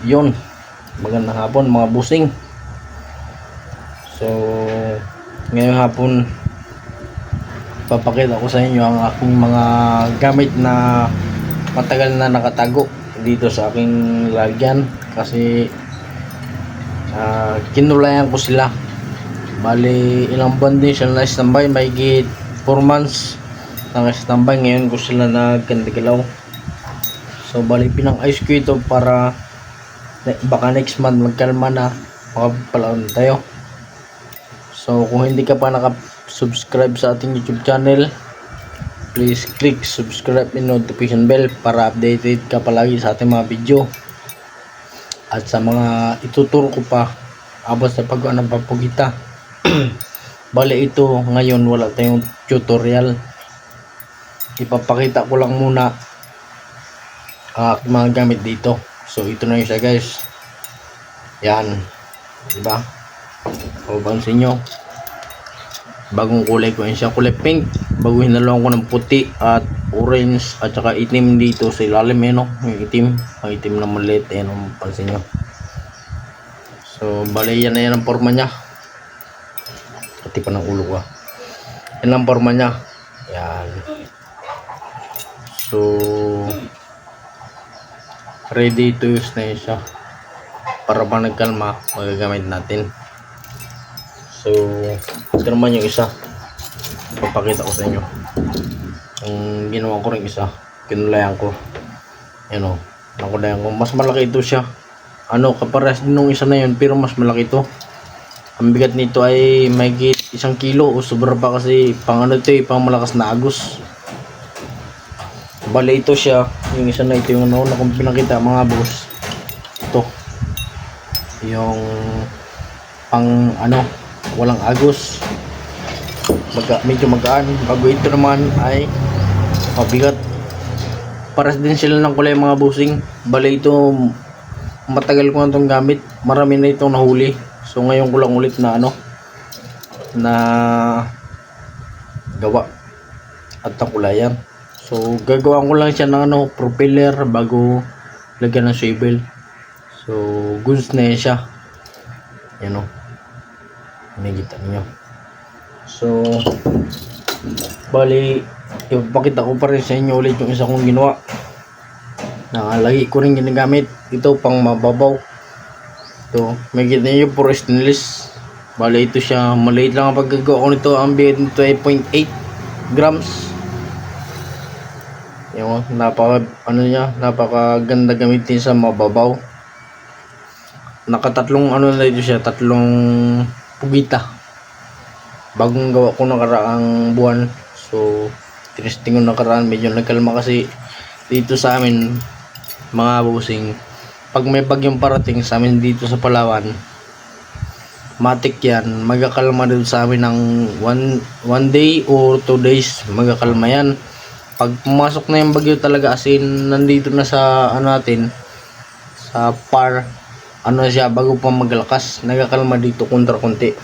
Yun, magandang hapon mga busing. So ngayong hapon papakita ko sa inyo ang aking mga gamit na matagal na nakatago dito sa aking lagyan kasi kinulayan ko sila. Bali ilang buwan din sila na standby, may git 4 months na standby. Ngayon ko sila nagkandigalaw. So bali pinang-ayos ko ito para baka next month magkalma na, makapalaon tayo. So kung hindi ka pa naka-subscribe sa ating YouTube channel, please click subscribe and notification bell para updated ka palagi sa ating mga video at sa mga ituturo ko pa abot sa paggawa ng papugita. Bali ito ngayon wala tayong tutorial, ipapakita ko lang muna ang aking mga gamit dito. So ito na yun siya guys. Yan, diba? Papansin nyo, bagong kulay ko yun siya, kulay pink. Bago hinalawang ko ng puti at orange at saka itim dito sa ilalim, no? Yung itim, ang itim na maliit, no? Pansin nyo. So bali yan na yan ang forma nya. Pati pa ng ulo ko. Yan ang forma nya. Yan. So ready to use na yun siya. Para pa nagkalma, magagamit natin. So ito naman yung isa, papakita ko sa inyo yung ginawa ko rin isa, kinulayan ko. Yan o, nakulayan ko. Mas malaki ito siya, kapares din nung isa na yun, pero mas malaki ito. Ang bigat nito ay may 1 kilo o sobra pa kasi pang ito pang malakas na agos. Bali ito siya, yung isa na ito yung na kung pinakita mga boss. Ito yung pang walang agos, medyo magaan. Bago ito naman ay mabigat. Pares din sila ng kulay mga busing. Bali ito matagal ko na itong gamit, marami na itong nahuli. So ngayon ko lang ulit na na gawa at nakulayan. So gagawin ko lang siya ng propeller bago lagyan ng swivel. So goods na yan siya. Yan o, nakikita niyo. So bali ipapakita ko pa rin sa inyo ulit yung isa kong ginawa. Nakalagi ko rin ginagamit. Ito pang mababaw. Ito, may kita niyo puro stainless. Bali ito siya, maliit lang ang paggagawa ko nito. Ang bigat nito ay 0.8 grams. Yung napakaganda gamitin sa mababaw. Nakatatlong na ito siya, tatlong pugita. Bagong gawa ko nakaraang buwan. So tinesting ko nakaraan, medyo nagkalma kasi dito sa amin mga busing, pag may bagyong parating sa amin dito sa Palawan, matik yan, magakalma din sa amin ng one day or 2 days, magakalma yan. Pag pumasok na yung bagyo talaga, as in nandito na sa natin sa par, siya, bago pa maglakas, nagakalma dito kontra-konti.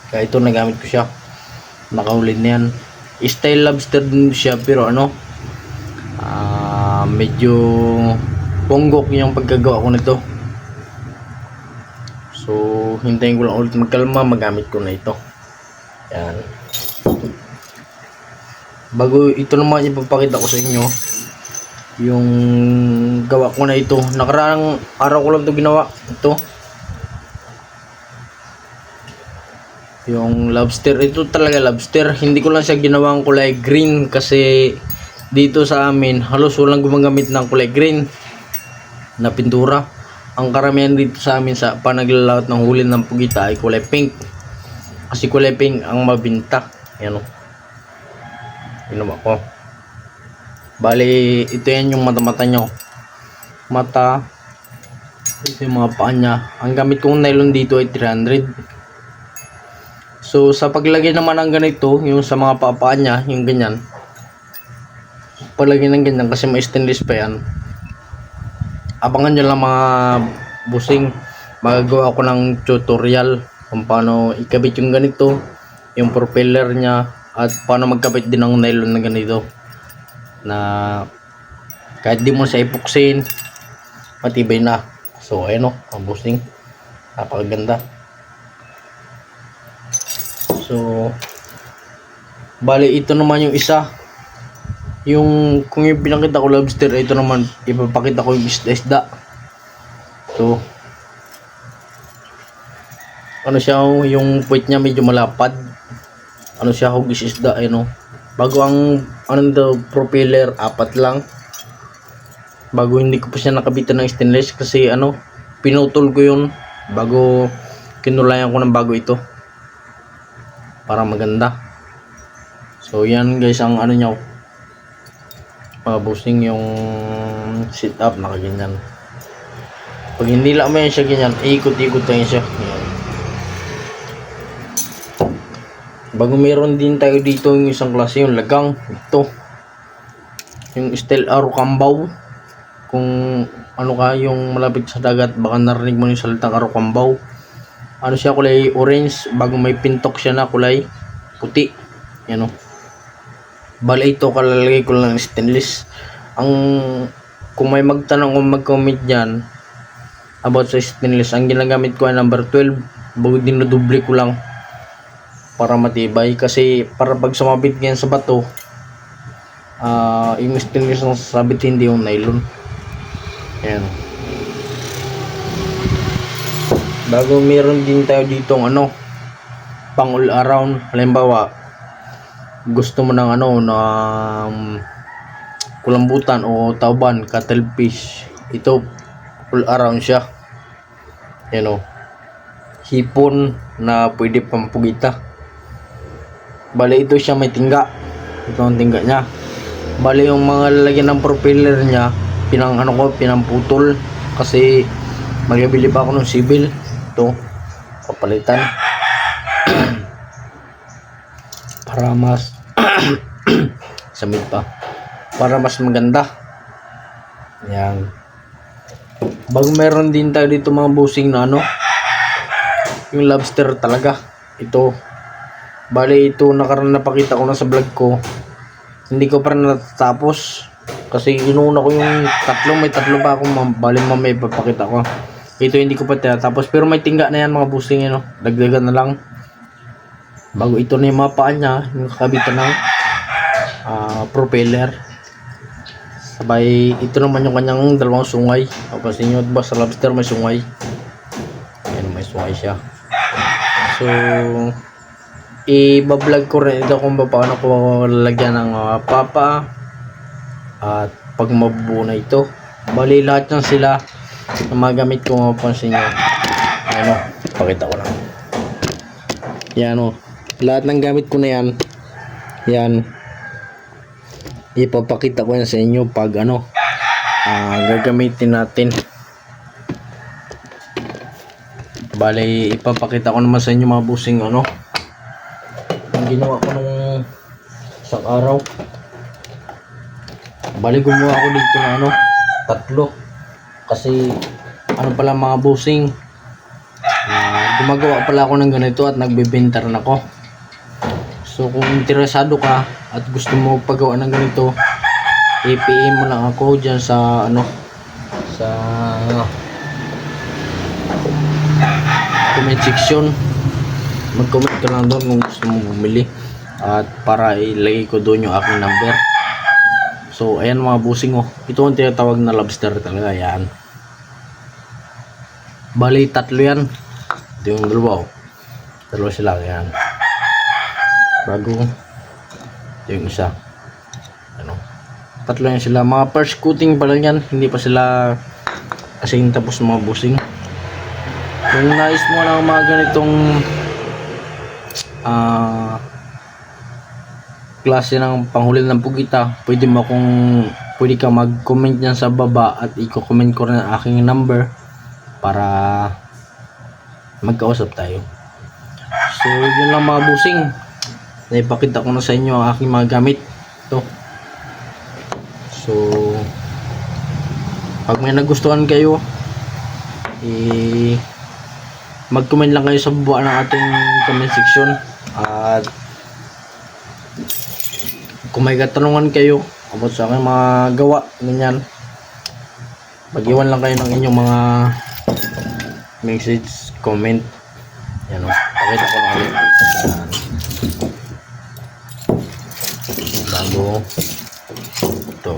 Kaya ito nagamit ko siya, nakahuli na yan. Style lobster din siya, pero medyo ponggok yung pagkagawa ko nito. So hintayin ko lang ulit magkalma, magamit ko na ito. Yan. Bago ito naman ipapakita ko sa inyo yung gawa ko na ito. Nakaraang araw ko lang ito ginawa. Ito yung lobster. Ito talaga lobster. Hindi ko lang siya ginawang kulay green kasi dito sa amin halos walang gumagamit ng kulay green na pintura. Ang karamihan dito sa amin sa panaglalawat ng huli ng pugita ay kulay pink. Kasi kulay pink ang mabinta. Yan o, ginawa ko. Bali ito yan yung mata-mata nyo. Mata. Ito yung mga paa nya. Ang gamit kong nylon dito ay 300. So sa paglagay naman ng ganito, yung sa mga paa nya, yung ganyan, paglagay ng ganyan kasi may stainless pa yan, abangan nyo lang mga busing. Magagawa ko ng tutorial kung paano ikabit yung ganito, yung propeller nya, at paano magkabit din ng nylon na ganito na kahit di mo siya ipuksin matibay na. So ayun o, ang bossing, napakaganda. So bali ito naman yung isa, yung kung yung pinakita ko lobster, ito naman ipapakita ko yung isda. So ano siya, yung puwit niya medyo malapad, ano siya, hugis isda, ayun o. Bago ang ano daw, propeller, 4 lang. Bago, hindi ko pa siya nakabitan ng stainless kasi ano, pinutol ko yun bago kinulayan ko ng bago ito para maganda. So yan guys ang ano niya, bossing, yung sit up nakaganyan. Pag hindi lang mo yan siya ganyan, ikot-ikot lang siya. Yan. Bago, meron din tayo dito yung isang klase, yung lagang. Ito yung style Arukambaw. Kung ano ka, yung malapit sa dagat, baka narinig mo yung salitang Arukambaw. Ano siya, kulay orange, bago may pintok siya na kulay puti. Yan o. Bali ito, kalalagay ko lang stainless. Kung may magtanong o mag-comment dyan about sa stainless, ang ginagamit ko ay number 12. Bago, dinodoble ko lang para matibay, kasi para pag sumabit ganyan sa bato, yung stainless na sasabit, hindi yung nylon. Ayan. Bago, meron din tayo ditong ano, pang all around. Halimbawa, gusto mo ng ano, na kulambutan o tauban, cuttlefish, ito all around siya. Ayan o, hipon na pwede pampugita. Bali ito siya may tingga. Ito ang tingga niya. Bali yung mga lalagyan ng propeller niya, pinamputol kasi magbibili pa ako ng sibil. Ito, papalitan para mas samid pa, para mas maganda. Yan. Bago, meron din tayo dito mga bossing na ano, yung lobster talaga. Ito, bali ito nakaraan napakita ko na sa vlog ko, hindi ko pa rin natatapos kasi inuuna ko yung tatlo, may tatlo pa ako, bali mamaya ipapakita ko. Ito hindi ko pa tinatapos, pero may tingga na yan mga bossing, you know? Dagdagan na lang. Bago, ito na yung mga paa niya, yung kakabitan ng propeller. Sabay ito naman yung kanyang dalawang sungay. Tapos inyo ba sa lobster may sungay, ayan, may sungay siya. So i-vlog ko rin ito kung paano ko lalagyan ng papa at pag mabubuo na ito. Bali lahat ng sila na magamit ko, mapansin nyo. Ayan o, pakita ko lang. Yan o, lahat ng gamit ko na yan, yan, ipapakita ko yan sa inyo pag ano, gagamitin natin. Bali ipapakita ko naman sa inyo mga bossing ano, ang ginawa ko nung isang araw. Bali gumawa ako dito na ano, 3 kasi ano pala mga bossing, gumagawa pala ako ng ganito at nagbebenta rin ako. So kung interesado ka at gusto mo paggawa ng ganito, i-PM mo lang ako dyan sa ano, sa comment section. Mag-comment ka lang doon kung gusto mo bumili at para ilagay ko doon yung aking number. So ayan mga bossing oh, ito ang tinatawag na lobster talaga. Yan, bali 3 yan. Ito yung dalawa oh, 2 sila. Yan, bago ito yung isa, ano, 3 yan sila. Mga first coating pa lang yan, hindi pa sila kasing tapos mga bossing. Kung nais mo lang mga ganitong klase ng panghuli ng pugita, pwede ka mag-comment dyan sa baba at i-comment ko rin ang aking number para magkausap tayo. So yun lang mga bossing, naipakita ko na sa inyo ang aking mga gamit ito. So pag may nagustuhan kayo, mag-comment lang kayo sa baba ng ating comment section. At kung may katanungan kayo about sa aking mga gawa, ganyan, mag-iwan lang kayo ng inyong mga message, comment. Yan o. Pakita ko na ulit. Yan. Bago. Ito.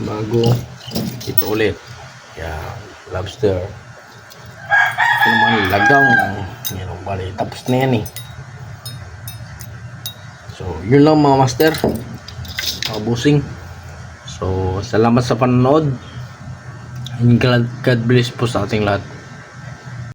Bago. Ito ulit. Yan. Lobster. Ito naman lagaw. Yan o. Bali. Tapos na yan eh. So, yun lang mga master. Mga busing. So, salamat sa panonood. And God bless po sa ating lahat.